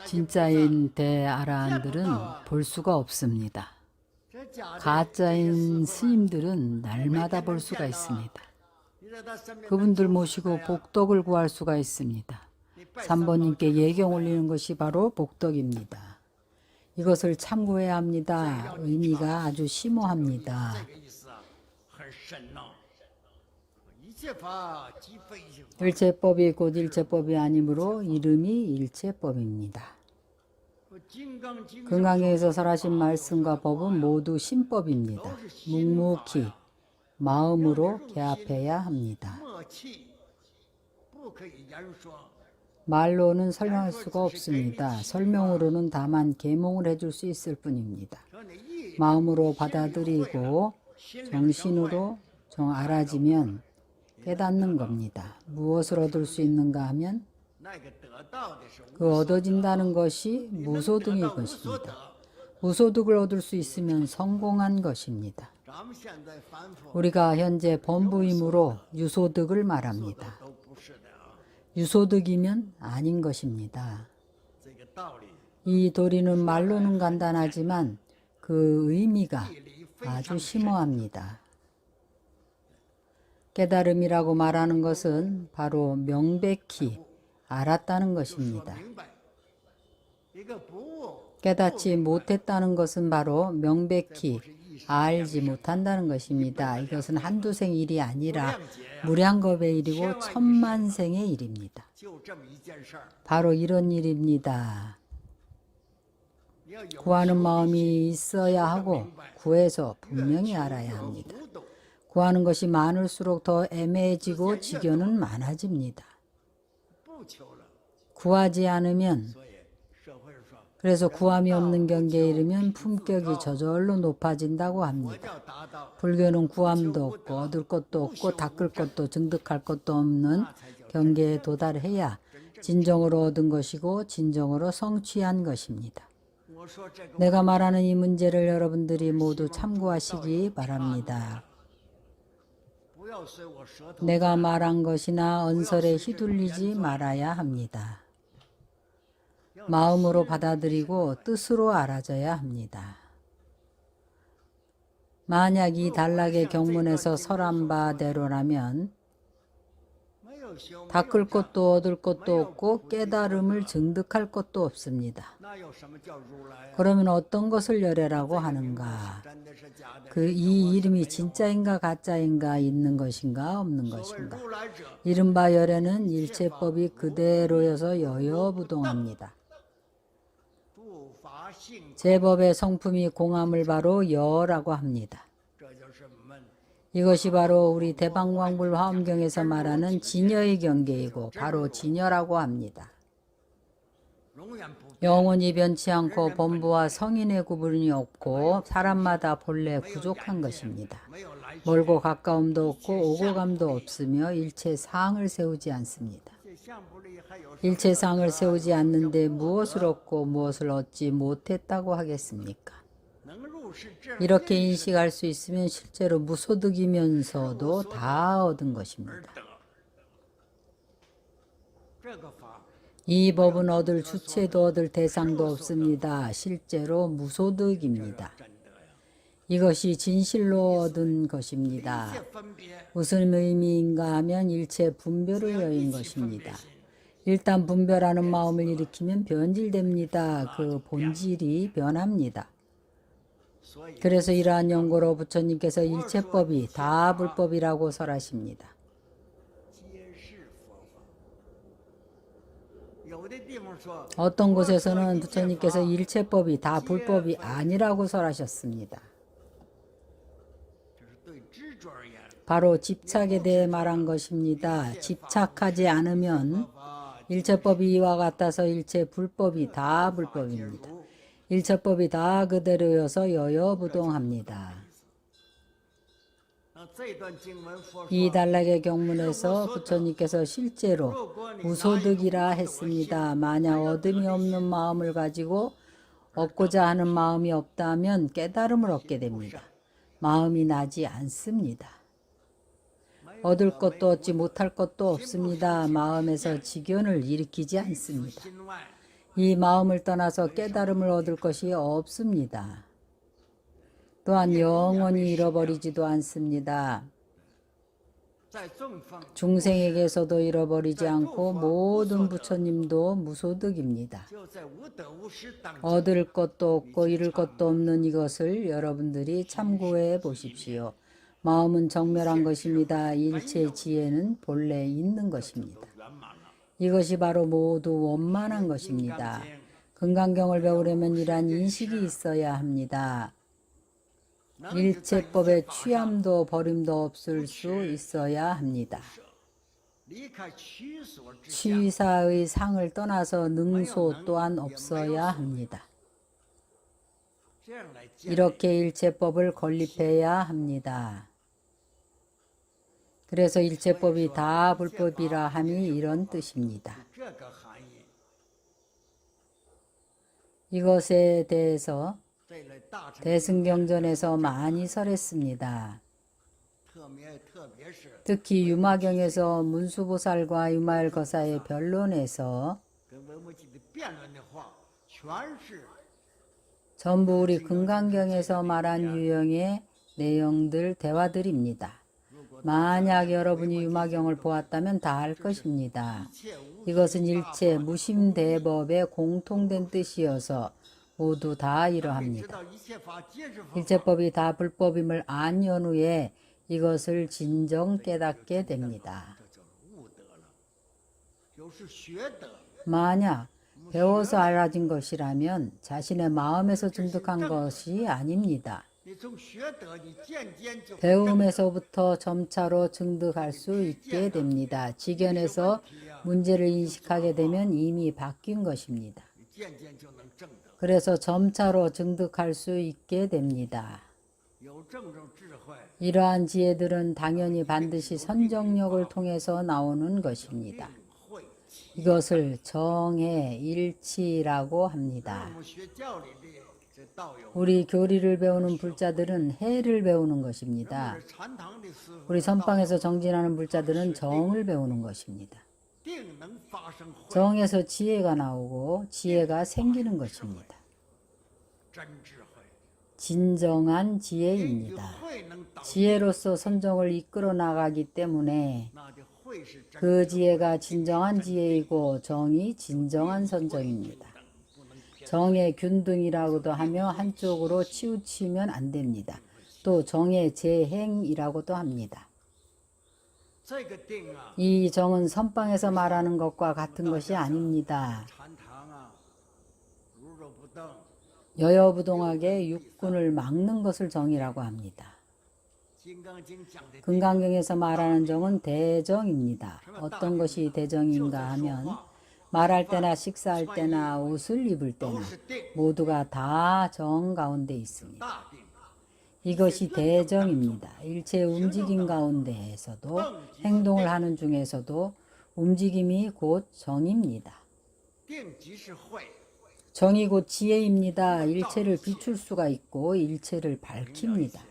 진짜인 대아라한들은 볼 수가 없습니다. 가짜인 스님들은 날마다 볼 수가 있습니다. 그분들 모시고 복덕을 구할 수가 있습니다. 3번님께 예경 올리는 것이 바로 복덕입니다. 이것을 참고해야 합니다. 의미가 아주 심오합니다. 일체법이 곧 일체법이 아니므로 이름이 일체법입니다. 금강에서 설하신 말씀과 법은 모두 신법입니다. 묵묵히 마음으로 개합해야 합니다. 말로는 설명할 수가 없습니다. 설명으로는 다만 계몽을 해줄 수 있을 뿐입니다. 마음으로 받아들이고 정신으로 알아지면 깨닫는 겁니다. 무엇을 얻을 수 있는가 하면 그 얻어진다는 것이 무소득일 것입니다. 무소득을 얻을 수 있으면 성공한 것입니다. 우리가 현재 범부임으로 유소득을 말합니다. 유소득이면 아닌 것입니다. 이 도리는 말로는 간단하지만 그 의미가 아주 심오합니다. 깨달음이라고 말하는 것은 바로 명백히 알았다는 것입니다. 깨닫지 못했다는 것은 바로 명백히 알지 못한다는 것입니다. 이것은 한두생 일이 아니라 무량겁의 일이고 천만생의 일입니다. 바로 이런 일입니다. 구하는 마음이 있어야 하고 구해서 분명히 알아야 합니다. 구하는 것이 많을수록 더 애매해지고 지겨는 많아집니다. 구하지 않으면 그래서 구함이 없는 경계에 이르면 품격이 저절로 높아진다고 합니다. 불교는 구함도 없고 얻을 것도 없고 닦을 것도 증득할 것도 없는 경계에 도달해야 진정으로 얻은 것이고 진정으로 성취한 것입니다. 내가 말하는 이 문제를 여러분들이 모두 참고하시기 바랍니다. 내가 말한 것이나 언설에 휘둘리지 말아야 합니다. 마음으로 받아들이고 뜻으로 알아져야 합니다. 만약 이 단락의 경문에서 설한 바대로라면 닦을 것도 얻을 것도 없고 깨달음을 증득할 것도 없습니다. 그러면 어떤 것을 열애라고 하는가? 이 이름이 진짜인가 가짜인가 있는 것인가 없는 것인가? 이른바 열애는 일체법이 그대로여서 여여부동합니다. 제법의 성품이 공함을 바로 여라고 합니다. 이것이 바로 우리 대방광불 화엄경에서 말하는 진여의 경계이고 바로 진여라고 합니다. 영원히 변치 않고 범부와 성인의 구분이 없고 사람마다 본래 부족한 것입니다. 멀고 가까움도 없고 오고 감도 없으며 일체상을 세우지 않습니다. 일체상을 세우지 않는데 무엇을 얻고 무엇을 얻지 못했다고 하겠습니까? 이렇게 인식할 수 있으면 실제로 무소득이면서도 다 얻은 것입니다. 이 법은 얻을 주체도 얻을 대상도 없습니다. 실제로 무소득입니다. 이것이 진실로 얻은 것입니다. 무슨 의미인가 하면 일체 분별을 여인 것입니다. 일단 분별하는 마음을 일으키면 변질됩니다. 그 본질이 변합니다. 그래서 이러한 연고로 부처님께서 일체법이 다 불법이라고 설하십니다. 어떤 곳에서는 부처님께서 일체법이 다 불법이 아니라고 설하셨습니다. 바로 집착에 대해 말한 것입니다. 집착하지 않으면 일체법이 이와 같아서 일체 불법이 다 불법입니다. 일체법이 다 그대로여서 여여부동합니다. 이 단락의 경문에서 부처님께서 실제로 무소득이라 했습니다. 만약 얻음이 없는 마음을 가지고 얻고자 하는 마음이 없다면 깨달음을 얻게 됩니다. 마음이 나지 않습니다. 얻을 것도 얻지 못할 것도 없습니다. 마음에서 직연을 일으키지 않습니다. 이 마음을 떠나서 깨달음을 얻을 것이 없습니다. 또한 영원히 잃어버리지도 않습니다. 중생에게서도 잃어버리지 않고 모든 부처님도 무소득입니다. 얻을 것도 없고 잃을 것도 없는 이것을 여러분들이 참고해 보십시오. 마음은 정멸한 것입니다. 일체 지혜는 본래 있는 것입니다. 이것이 바로 모두 원만한 것입니다. 금강경을 배우려면 이러한 인식이 있어야 합니다. 일체법에 취함도 버림도 없을 수 있어야 합니다. 취사의 상을 떠나서 능소 또한 없어야 합니다. 이렇게 일체법을 건립해야 합니다. 그래서 일체법이 다 불법이라 함이 이런 뜻입니다. 이것에 대해서 대승경전에서 많이 설했습니다. 특히 유마경에서 문수보살과 유마일거사의 변론에서 전부 우리 금강경에서 말한 유형의 내용들, 대화들입니다. 만약 여러분이 유마경을 보았다면 다 알 것입니다. 이것은 일체 무심대법의 공통된 뜻이어서 모두 다 이러합니다. 일체법이 다 불법임을 안 연후에 이것을 진정 깨닫게 됩니다. 만약 배워서 알아진 것이라면 자신의 마음에서 증득한 것이 아닙니다. 배움에서부터 점차로 증득할 수 있게 됩니다. 지견에서 문제를 인식하게 되면 이미 바뀐 것입니다. 그래서 점차로 증득할 수 있게 됩니다. 이러한 지혜들은 당연히 반드시 선정력을 통해서 나오는 것입니다. 이것을 정해 일치라고 합니다. 우리 교리를 배우는 불자들은 해를 배우는 것입니다. 우리 선방에서 정진하는 불자들은 정을 배우는 것입니다. 정에서 지혜가 나오고 지혜가 생기는 것입니다. 진정한 지혜입니다. 지혜로서 선정을 이끌어 나가기 때문에 그 지혜가 진정한 지혜이고 정이 진정한 선정입니다. 정의 균등이라고도 하며 한쪽으로 치우치면 안 됩니다. 또 정의 재행이라고도 합니다. 이 정은 선방에서 말하는 것과 같은 것이 아닙니다. 여여부동하게 육군을 막는 것을 정이라고 합니다. 금강경에서 말하는 정은 대정입니다. 어떤 것이 대정인가 하면 말할 때나 식사할 때나 옷을 입을 때나 모두가 다 정 가운데 있습니다. 이것이 대정입니다. 일체 움직임 가운데에서도 행동을 하는 중에서도 움직임이 곧 정입니다. 정이 곧 지혜입니다. 일체를 비출 수가 있고 일체를 밝힙니다.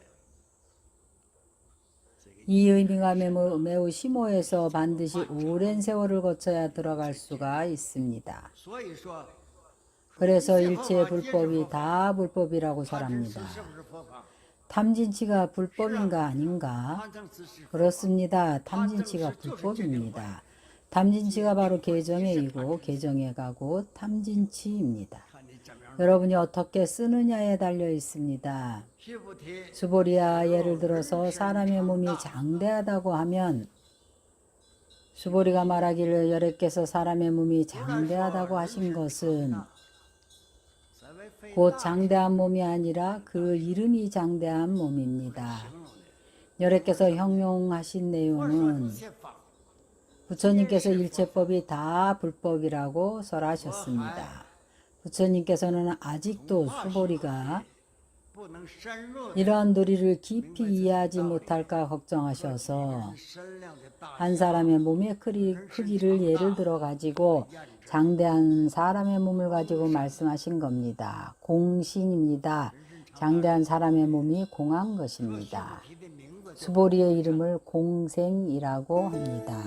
이 의미가 매우 심오해서 반드시 오랜 세월을 거쳐야 들어갈 수가 있습니다. 그래서 일체 불법이 다 불법이라고 설합니다. 탐진치가 불법인가 아닌가? 그렇습니다. 탐진치가 불법입니다. 탐진치가 바로 개정회이고 개정회가 곧 탐진치입니다. 여러분이 어떻게 쓰느냐에 달려 있습니다. 수보리야, 예를 들어서 사람의 몸이 장대하다고 하면 수보리가 말하기를 여래께서 사람의 몸이 장대하다고 하신 것은 곧 장대한 몸이 아니라 그 이름이 장대한 몸입니다. 여래께서 형용하신 내용은 부처님께서 일체법이 다 불법이라고 설하셨습니다. 부처님께서는 아직도 수보리가 이러한 도리를 깊이 이해하지 못할까 걱정하셔서 한 사람의 몸의 크기를 예를 들어 가지고 장대한 사람의 몸을 가지고 말씀하신 겁니다. 공신입니다. 장대한 사람의 몸이 공한 것입니다. 수보리의 이름을 공생이라고 합니다.